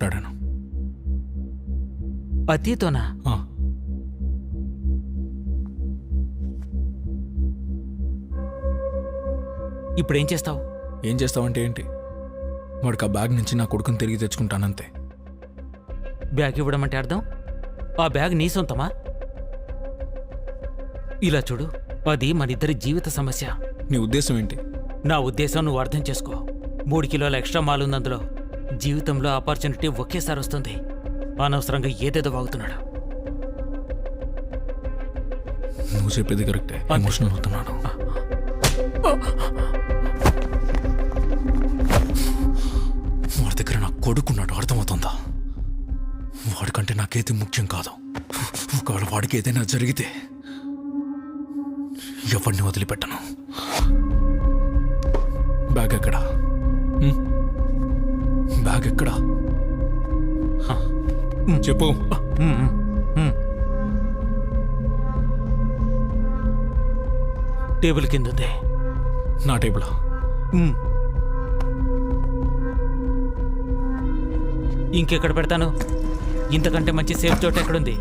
మాట్లాడాను. అతితోనా? ఇప్పుడేం చేస్తావు? ఏం చేస్తావంటే ఏంటి? వాడికి ఆ బ్యాగ్ నుంచి నా కొడుకుని తిరిగి తెచ్చుకుంటానంతే. బ్యాగ్ ఇవ్వడమంటే అర్థం? ఆ బ్యాగ్ నీ సొంతమా? ఇలా చూడు, అది మనిద్దరి జీవిత సమస్య. నీ ఉద్దేశం ఏంటి? నా ఉద్దేశం నువ్వు అర్థం చేసుకో. 3 కిలోల ఎక్స్ట్రా మాల్ ఉందందులో. జీవితంలో ఆపర్చునిటీ ఒకేసారి వస్తుంది. అనవసరంగా ఏదేదో వాగుతున్నాడు. నువ్వు చెప్పేది కరెక్టే. ఎమోషనల్ అవుతున్నాను. వాడి దగ్గర నా కొడుకున్నాడు, అర్థమవుతుందా? వాడికంటే నాకేది ముఖ్యం కాదు. ఒకవేళ వాడికి ఏదైనా జరిగితే ఎవరిని వదిలిపెట్టను. బ్యాగ్ ఎక్కడా? బ్యాగ్ ఎక్కడా చెప్పు. టేబుల్ కింద ఉంది. నా టేబుల్? ఇంకెక్కడ పెడతాను? ఇంతకంటే మంచి సేఫ్ చోట ఎక్కడుంది?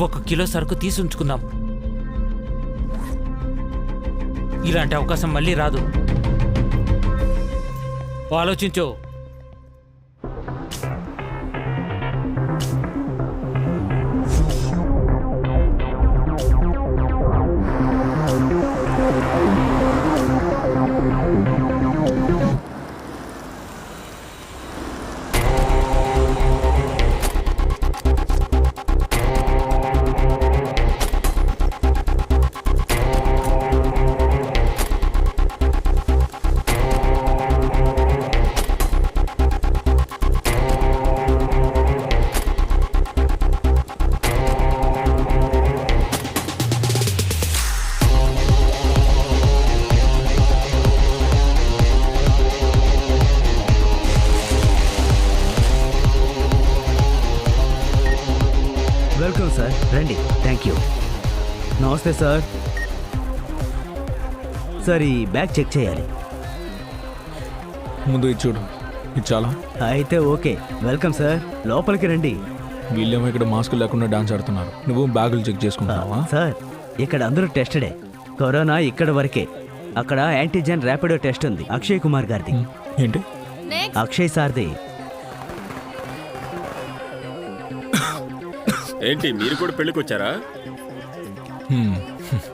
1 కిలో సరుకు తీసి ఉంచుకుందాం. ఇలాంటి అవకాశం మళ్ళీ రాదు. ఆలోచించు. వెల్కమ్ సార్, రండి. Thank you. నమస్తే సార్. సార్, ఈ బ్యాగ్ చెక్ చేయాలి. ముందు ఇది చూడు. ఇది చాలా. అయితే ఓకే. వెల్కమ్ సార్, లోపలికి రండి. వీళ్ళేమో ఇక్కడ మాస్క్ లేకుండా డాన్స్ ఆడుతున్నారు, నువ్వు బ్యాగులు చెక్ చేసుకుంటున్నావా? సార్, ఇక్కడ అందరూ టెస్టెడే. కరోనా ఇక్కడ వరకే. అక్కడ యాంటీజెన్ ర్యాపిడో టెస్ట్ ఉంది. అక్షయ్ కుమార్ గారిది. ఏంటి? అక్షయ్ సార్ది. ఏంటి, మీరు కూడా పెళ్లికి వచ్చారా?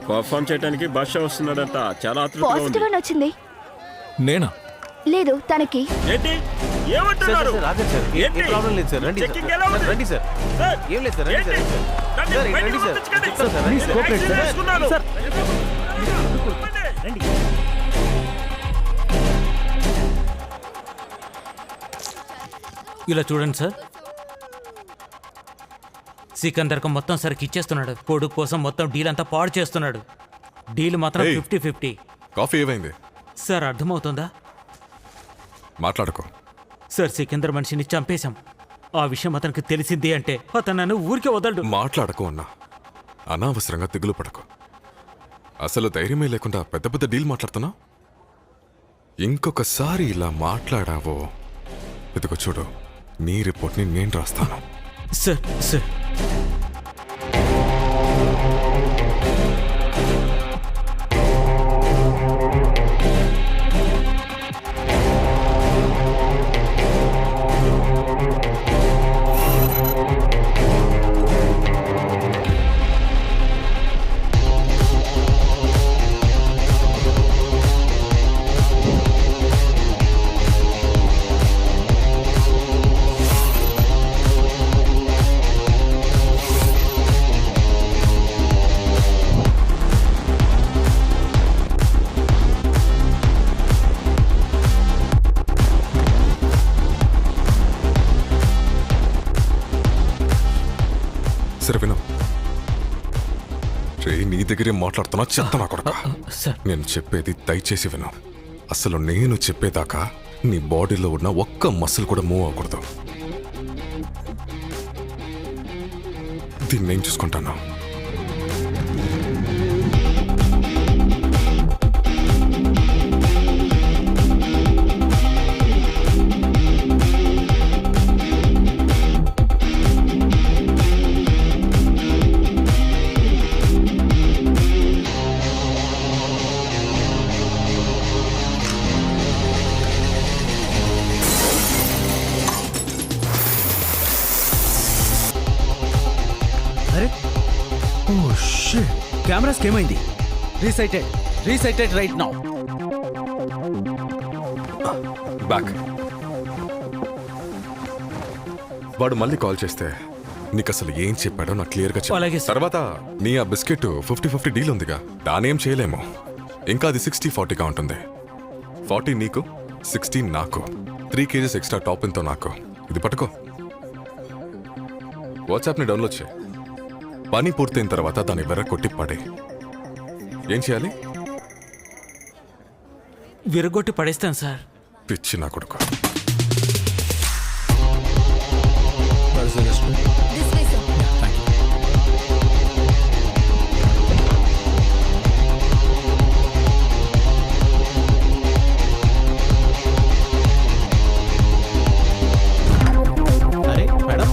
పర్ఫామ్ చేయడానికి బాషా వస్తున్నాడంట. చాలా పాజిటివ్ అని వచ్చింది. నేనా? లేదు, తనకి. ఏంటి ఏమంటున్నారు? ఏం ప్రాబ్లం లేదు సార్, రండి రండి సార్. ఏం లేదు సార్, రండి సార్. రండి సార్. Please cooperate sir. రండి. ఇలా చూడండి సార్, సికందర్కు మొత్తం సరికి ఇచ్చేస్తున్నాడు. కొడుకు కోసం మొత్తం డీల్ అంతా పాడు చేస్తున్నాడు. డీల్ మాత్రం 50-50. కాఫీ ఏమైంది సార్, అర్థమవుతుందా? మాట్లాడుకో. సార్, సికందర్ మనిషిని చంపేశాం. ఆ విషయం అతనికి తెలిసింది అంటే అతను నన్ను ఊరికే వదలడు. మాట్లాడకు అన్నా, అనవసరంగా దిగులు పడకు. అసలు ధైర్యమే లేకుండా పెద్ద పెద్ద డీల్ మాట్లాడుతున్నా. ఇంకొకసారి ఇలా మాట్లాడావో ఇదిగో చూడు, నీ రిపోర్ట్ని నేను రాస్తాను. సార్ సార్, సరే విను. రే, నీ దగ్గరే మాట్లాడుతున్నా చెత్త నా కొడుకా. నేను చెప్పేది దయచేసి విను. అసలు నేను చెప్పేదాకా నీ బాడీలో ఉన్న ఒక్క మసిల్ కూడా మూవ్ అవ్వకూడదు. దీన్ని నేను చూసుకుంటాను. ఓ షిట్. కెమెరాస్కి ఏమైంది? Recited right now. బ్యాక్. వాడు మళ్ళీ కాల్ చేస్తే నీకు అసలు ఏం చెప్పాడో నాకు క్లియర్గా అలాగే చెప్పు. సార్. తర్వాత నీ ఆ బిస్కెట్ 50-50 డీల్ ఉందిగా, దానేం చేయలేము. ఇంకా అది 60-40గా ఉంటుంది. 40 నీకు, 60 నాకు. 3 kgs ఎక్స్ట్రా టాప్ ఎంతో నాకు. ఇది పట్టుకో. వాట్సాప్ని డౌన్లోడ్ చేయి. పని పూర్తయిన తర్వాత దాన్ని వెర్ర కొట్టి పడే. ఏం చేయాలి? విరగొట్టి పడేస్తాను సార్. పిచ్చి నా కొడుకు. Where is the restaurant? This way, sir. Thank you. అరే మేడం,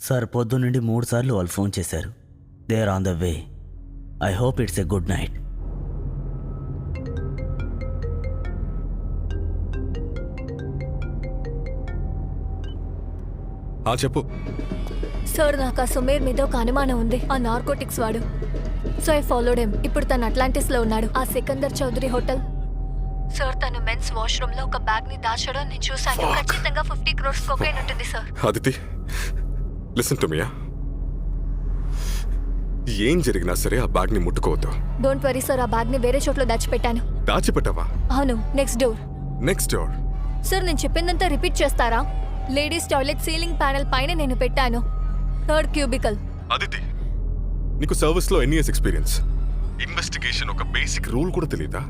సార్ పొద్దున్నుండి 3 సార్లు వాళ్ళు ఫోన్ చేశారు. They are on the way. I hope it's a good night. చెప్పు. సార్ నాకు ఆ సుమేర్ మీద ఒక అనుమానం ఉంది. ఆ నార్కోటిక్స్ వాడు. So I followed him. ఇప్పుడు తను అట్లాంటిస్ లో ఉన్నాడు. ఆ సికందర్ చౌదరి హోటల్. సార్ తను మెన్స్ వాష్రూమ్ లో ఒక బ్యాగ్ ని దాచడం నేను చూశాను. ఖచ్చితంగా 50 crores కొకైన్ ఉంటుంది sir. Aditi, listen to me. ఏం జరిగినా సరే ఆ బ్యాగ్ ని ముట్టుకోవద్దు. డోంట్ వరీ సార్, ఆ బ్యాగ్ ని వేరే చోట్ల దాచిపెట్టాను. దాచిపెట్టావా? అవును, next door. Next door. Sir నేను చెప్పిందంతా రిపీట్ చేస్తారా? లేడీస్ టాయిలెట్ సీలింగ్ ప్యానెల్ పైన నేను పెట్టాను. 3rd cubical. అదితి, నీకు సర్వీస్ లో ఎన్ని ఇయర్స్ ఎక్స్పీరియన్స్? ఇన్వెస్టిగేషన్ ఒక బేసిక్ రూల్ కూడా తెలీదా?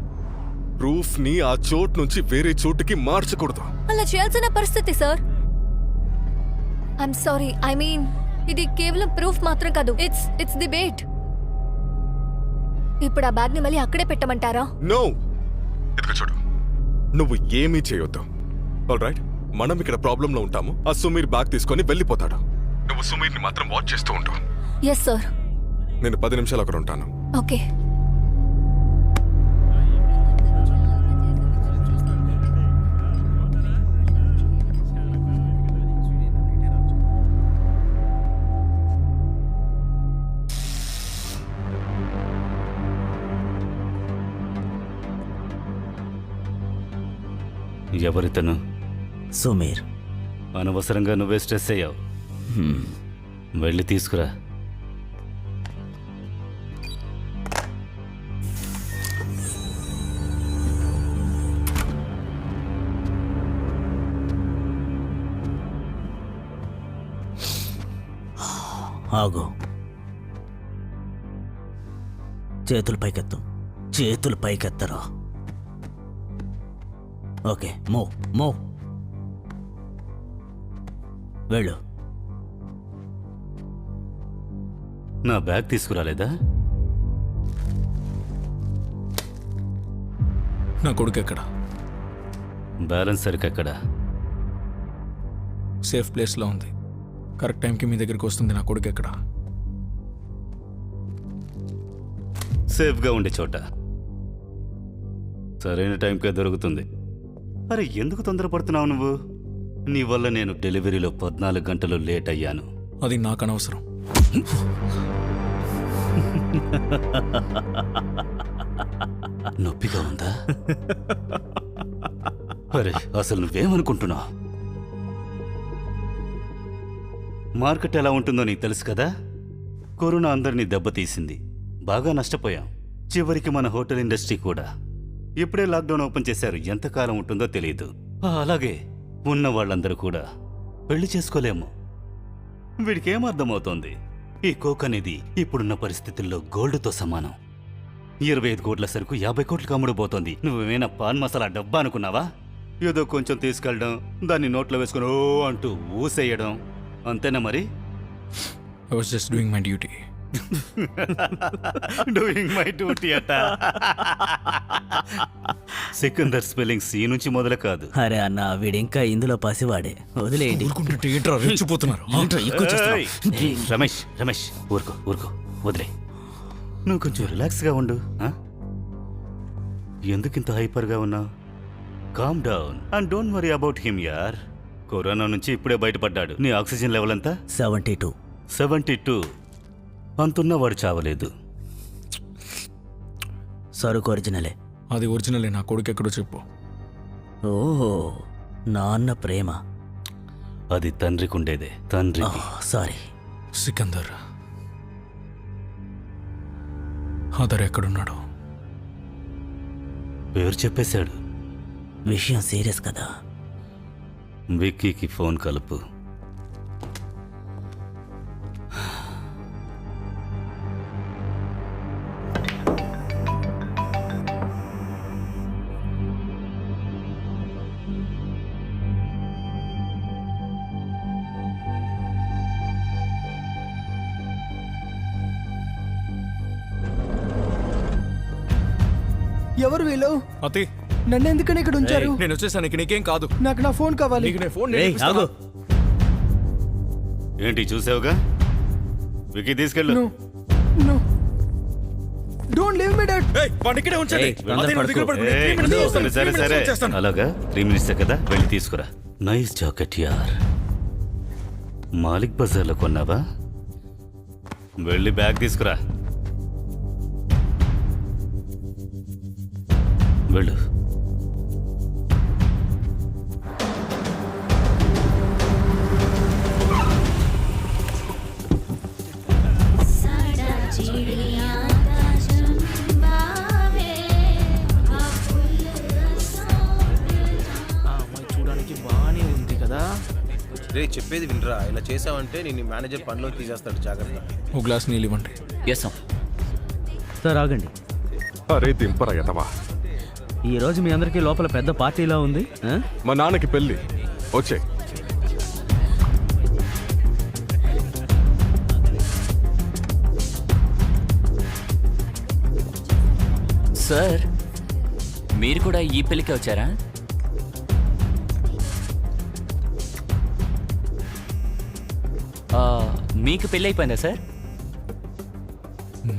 ప్రూఫ్ ని ఆ చోటు నుంచి వేరే చోటుకి మార్చకూడదు. అలా చేయాల్సిన పరిస్థితి sir. I'm sorry, I mean ఇది కేవలం ప్రూఫ్ మాత్రం కాదు. It's the bait. ఇప్పుడు ఆ బ్యాగ్ ని మళ్ళీ అక్కడే పెట్టమంటారా? నో, ఇదిగో చూడు, నువ్వు ఏమీ చేయొద్దు. ఆల్ రైట్, మనం ఇక్కడ ప్రాబ్లం లో ఉంటాము. ఆ సుమీర్ బ్యాగ్ తీసుకొని వెళ్ళిపోతాడు. నువ్వు సుమీర్ ని మాత్రం వాచ్ చేస్తూ ఉంటావు. Yes sir. నేను 10 నిమిషాలు అక్కడ ఉంటాను. ఓకే. ఎవరితను? సుమీర్. అనవసరంగా నువ్వే స్ట్రెస్ అయ్యావు. వెళ్ళి తీసుకురా. ఆగు. చేతులు పైకెత్తు. చేతులు పైకెత్తరా. ఓకే, మో వెళ్ళు. నా బ్యాగ్ తీసుకురాలేదా? నా కొడుకు ఎక్కడ? బ్యాలెన్స్ సరికెక్కడ? సేఫ్ ప్లేస్లో ఉంది. కరెక్ట్ టైంకి మీ దగ్గరికి వస్తుంది. నా కొడుకు ఎక్కడ? సేఫ్గా ఉండే చోట. సరైన టైంకే దొరుకుతుంది. అరే, ఎందుకు తొందరపడుతున్నావు నువ్వు? నీ వల్ల నేను డెలివరీలో 14 గంటలు లేట్ అయ్యాను. అది నాకు అనవసరం. నొప్పిగా ఉందా? అరే అసలు నువ్వేమనుకుంటున్నావు? మార్కెట్ ఎలా ఉంటుందో నీకు తెలుసు కదా. కరోనా అందరినీ దెబ్బతీసింది, బాగా నష్టపోయాం. చివరికి మన హోటల్ ఇండస్ట్రీ కూడా. ఇప్పుడే లాక్డౌన్ ఓపెన్ చేశారు, ఎంతకాలం ఉంటుందో తెలియదు. అలాగే ఉన్న వాళ్ళందరూ కూడా పెళ్లి చేసుకోలేము. వీడికేం అర్థమవుతోంది? ఈ కోక్ అనేది ఇప్పుడున్న పరిస్థితుల్లో గోల్డ్తో సమానం. 25 కోట్ల సరుకు 50 కోట్లకు అమ్ముడుపోతోంది. నువ్వేమైనా పాన్ మసాలా డబ్బా అనుకున్నావా? ఏదో కొంచెం తీసుకెళ్ళడం, దాన్ని నోట్లో వేసుకుని ఓ అంటూ ఊసేయడం, అంతేనా మరి? I was just doing my duty. Doing my duty అట. సికందర్ స్పెల్లింగ్ సి నుంచి మొదలు కాదు. అరే అన్న వీడింకా ఇందులో పసివాడే, వదిలేయండి. ఊరుకుంటుంటే ఏంట్రా రెచ్చిపోతున్నారు? ఏయ్, రమేష్ రమేష్ ఊరుకో ఊరుకో, వదిలే. నువ్వు కొంచెం రిలాక్స్గా ఉండు. ఎందుకింత హైపర్గా ఉన్నావు? Calm down and don't worry about him యార్. కరోనా నుంచి ఇప్పుడే బయటపడ్డాడు. నీ ఆక్సిజన్ లెవెల్ ఎంత? 72. 72. అంతున్నవాడు చావలేదు. సరుకు ఒరిజినలే. అది ఒరిజినలే. నా కొడుకు ఎక్కడో చెప్పు. ఓహో, నాన్న ప్రేమ. అది తండ్రికి ఉండేదే, తండ్రి. సారీ. సికందర్ అదర్ ఎక్కడున్నాడు? పేరు చెప్పేశాడు. విషయం సీరియస్ కదా. విక్కీకి ఫోన్ కలుపు. ఎవరు వీళ్ళు? అతి, నన్ను ఎందుకని ఇక్కడ ఉంచారు? నేను వచ్చేసాను. నీకేం కాదు. నాకు నా ఫోన్ కావాలి. నీకు నేను ఫోన్ ఆగు. ఏంటి చూసావుగా? విక్కీ తీసుకెళ్ళు. No. Don't leave me, Dad. ఇక్కడే ఉంచండి. ఏయ్, తొందర పడుకో. సరే సరే అలాగా 3 minutes కదా, వెళ్ళి తీసుకురా. నైస్ జాకెట్ యార్. మాలిక్ బజార్లో కొన్నావా? వెళ్ళి బ్యాగ్ తీసుకురా. వెళ్ళు. చూడడానికి బాగానే ఉంది కదా. రే చెప్పేది వినరా, ఇలా చేసావంటే నేను మేనేజర్ పనిలో తీసేస్తాడు, జాగ్రత్త. ఓ గ్లాస్ నీళ్ళు ఇవ్వండి. సార్ ఆగండి. అరే దింపరా ఎదవా. ఈ రోజు మీ అందరికీ లోపల పెద్ద పార్టీలా ఉంది. మా నాన్నకి పెళ్ళి. వచ్చే సార్, మీరు కూడా ఈ పెళ్ళికి వచ్చారా? మీకు పెళ్ళి అయిపోయిందా సార్?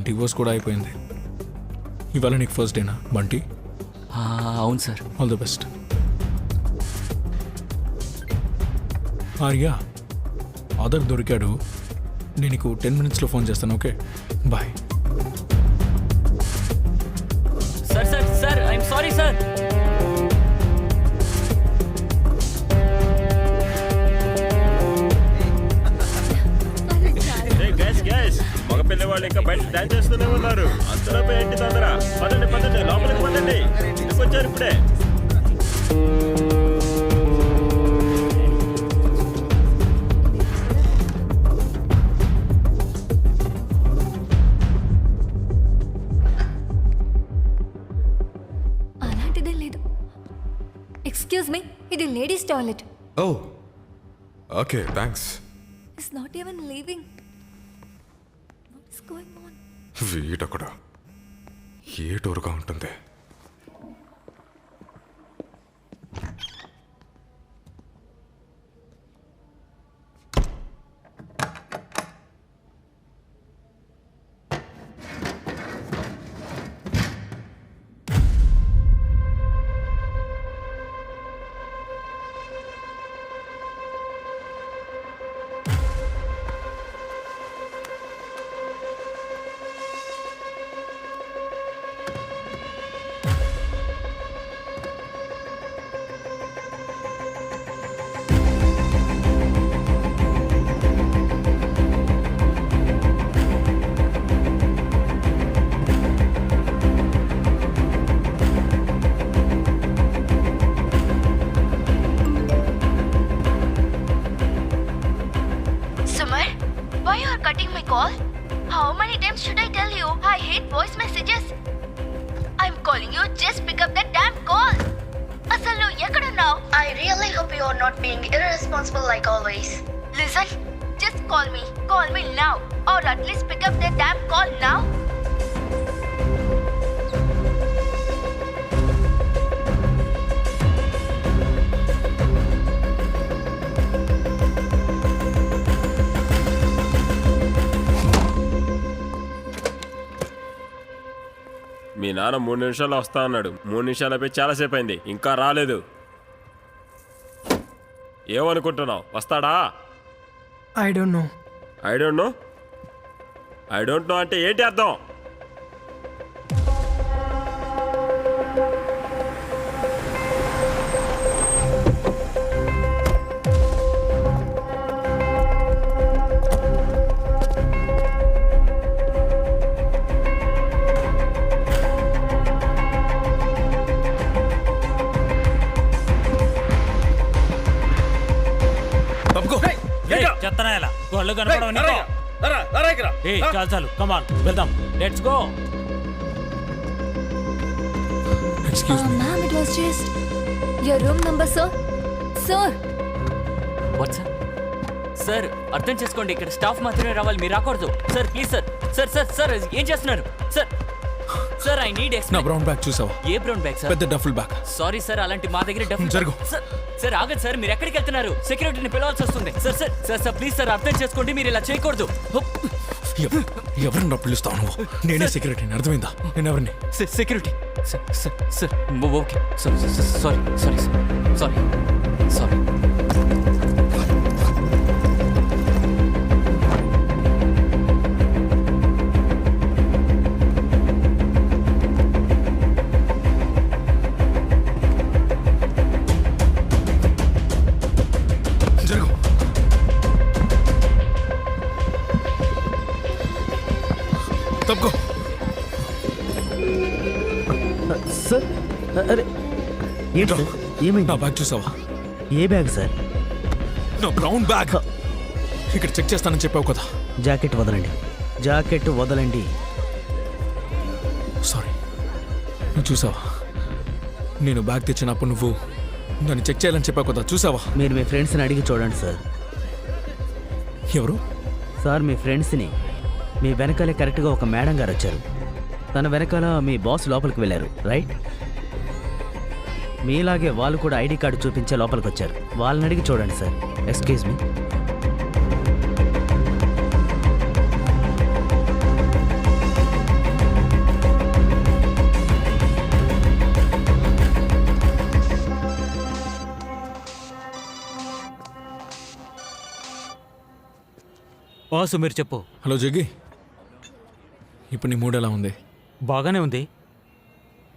డివోర్స్ కూడా అయిపోయింది. ఇవాళ నీకు ఫస్ట్ డేనా బంటి? అవును sir. All the best. Arya, ఆదర్ దొరికాడు. నేను నీకు 10 minutesలో ఫోన్ చేస్తాను. Okay, bye. Sir sir sir, I'm sorry sir. మగ పిల్ల వాళ్ళు ఇంకా బయట డాన్స్ చేస్తూనే ఉన్నారు. అంతలోపే ఏంటి తొందర? పదండి పదండి, లోపలికి పదండి. ఇంటికి వచ్చారు ఇప్పుడే. అలాంటిదే లేదు. ఎక్స్క్యూజ్ మీ, ఇది ladies toilet. Oh okay, thanks. It's not even leaving. What is going on? వీటొకడు ఏ టూరుగా ఉంటుంది. Why you are cutting my call? How many times should I tell you? I hate voice messages. I'm calling you. Just pick up that damn call. అసలు నువ్వు ఎక్కడున్నావు? I really hope you are not being irresponsible like always. Listen, just call me. Call me now. Or at least pick up that damn call now. మీ నాన్న 3 నిమిషాల్లో వస్తా అన్నాడు. 3 నిమిషాలు అయిపోయి చాలాసేపు అయింది, ఇంకా రాలేదు. ఏమనుకుంటున్నావు? వస్తాడా? I don't know. I don't know. I don't know అంటే ఏంటి అర్థం? చెత్తనా ఎలా గొళ్ళు కనపడవని చాలు చాలు కమాన్ వెళ్దాం let's go. Ma'am, it was just your room number, sir. Sir. What sir? Sir అర్థం చేసుకోండి, ఇక్కడ స్టాఫ్ మాత్రమే రావాలి, మీరు రాకూడదు sir. Please sir. Sir sir sir ఏం చేస్తున్నారు సార్? సార్ ఐ నీడ్ నా బ్రౌన్ బ్యాగ్ చూసావా? ఏ బ్రౌన్ బ్యాగ్ సార్? పెద్ద డఫుల్ బ్యాగ్. సారీ సార్, అలాంటి మా దగ్గర డఫుల్ జరుగు. సార్ సార్ ఆగండి సార్, మీరు ఎక్కడికి వెళ్తున్నారు? సెక్యూరిటీని పిలవాల్సి వస్తుంది sir. Sir sir sir please sir అర్థం చేసుకోండి, మీరు ఇలా చేయకూడదు. ఎవరిని పిలుస్తావు నువ్వు? నేనే సెక్యూరిటీని, అర్థమైందా? నేను ఎవరిని? Security sir sir sir okay sorry sorry sorry sorry sorry. తప్పుకో. సార్ అరే ఏంటి సార్? ఏమైంది? నా బ్యాగ్ చూసావా? ఏ బ్యాగ్ సార్? నా బ్రౌన్ బ్యాగ్. ఇక్కడ చెక్ చేస్తానని చెప్పావు కదా. జాకెట్ వదలండి, జాకెట్ వదలండి. సారీ. నువ్వు చూసావా? నేను బ్యాగ్ తెచ్చినప్పుడు నువ్వు నన్ను చెక్ చేయాలని చెప్పావు కదా, చూసావా? మీరు మీ ఫ్రెండ్స్ని అడిగి చూడండి సార్. ఎవరు? సార్ మీ ఫ్రెండ్స్ని. మీ వెనకాలే కరెక్ట్గా ఒక మేడం గారు వచ్చారు. తన వెనకాల మీ బాస్ లోపలికి వెళ్ళారు, రైట్? మీలాగే వాళ్ళు కూడా ఐడి కార్డు చూపించే లోపలికి వచ్చారు. వాళ్ళని అడిగి చూడండి సార్. Excuse me. బాసు మీరు చెప్పు. హలో జగ్గి, ఇప్పుడు నీ మూడ్ ఎలా ఉంది? బాగానే ఉంది.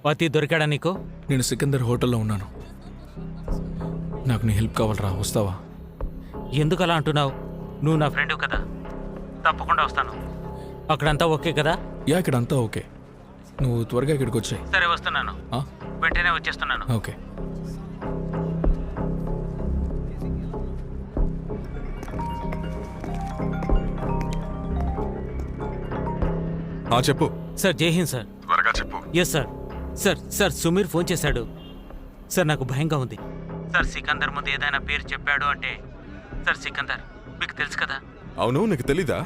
అతి దొరికాడా నీకు? నేను సికిందర్ హోటల్లో ఉన్నాను. నాకు నీ హెల్ప్ కావాలరా, వస్తావా? ఎందుకు అలా అంటున్నావు? నువ్వు నా ఫ్రెండ్ కదా, తప్పకుండా వస్తాను. అక్కడంతా ఓకే కదా? యా, ఇక్కడ అంతా ఓకే. నువ్వు త్వరగా ఇక్కడికి వచ్చాయి. సరే వస్తున్నాను, వెంటనే వచ్చేస్తున్నాను. ఓకే. చెప్పు సార్. జై హింద్ సార్. త్వరగా చెప్పు. Yes sir. Sir sir Sumeer phone చేశాడు సార్. నాకు భయంగా ఉంది సార్. సికందర్ ముందు ఏదైనా పేరు చెప్పాడు అంటే సార్, సికందర్ మీకు తెలుసు కదా. అవును, నీకు తెలీదా?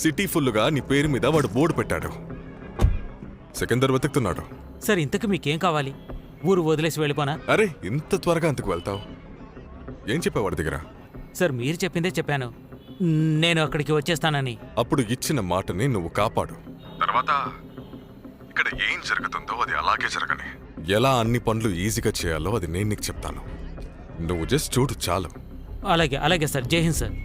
సిటీ ఫుల్లుగా నీ పేరు మీద వాడు బోర్డు పెట్టాడు. సికందర్ వెతుకుతున్నాడు. సార్ ఇంతకు మీకేం కావాలి? ఊరు వదిలేసి వెళ్ళిపోనా? అరే, ఇంత త్వరగా అంతకు వెళ్తావు? ఏం చెప్పావు వాడి దగ్గర? సార్ మీరు చెప్పిందే చెప్పాను, నేను అక్కడికి వచ్చేస్తానని. అప్పుడు ఇచ్చిన మాటని నువ్వు కాపాడు. తర్వాత ఇక్కడ ఏం జరుగుతుందో అది అలాగే జరగని. ఎలా అన్ని పనులు ఈజీగా చేయాలో అది నేను నీకు చెప్తాను. నువ్వు జస్ట్ చూడు చాలు. అలాగే అలాగే సార్. జై హింద్ సార్.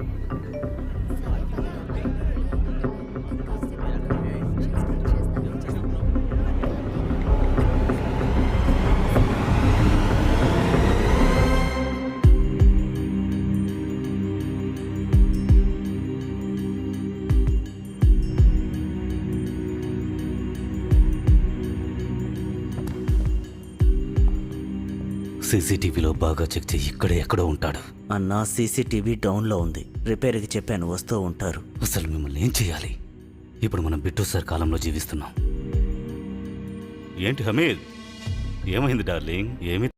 సీసీటీవీలో బాగా చెక్ చేయి, ఇక్కడే ఎక్కడో ఉంటాడు. అన్న సీసీటీవీ డౌన్లో ఉంది. రిపేర్కి చెప్పాను, వస్తూ ఉంటారు. అసలు మిమ్మల్ని ఏం చేయాలి? ఇప్పుడు మనం బిట్టు సార్ కాలంలో జీవిస్తున్నాం. ఏంటి హమీద్, ఏమైంది డార్లింగ్? ఏమి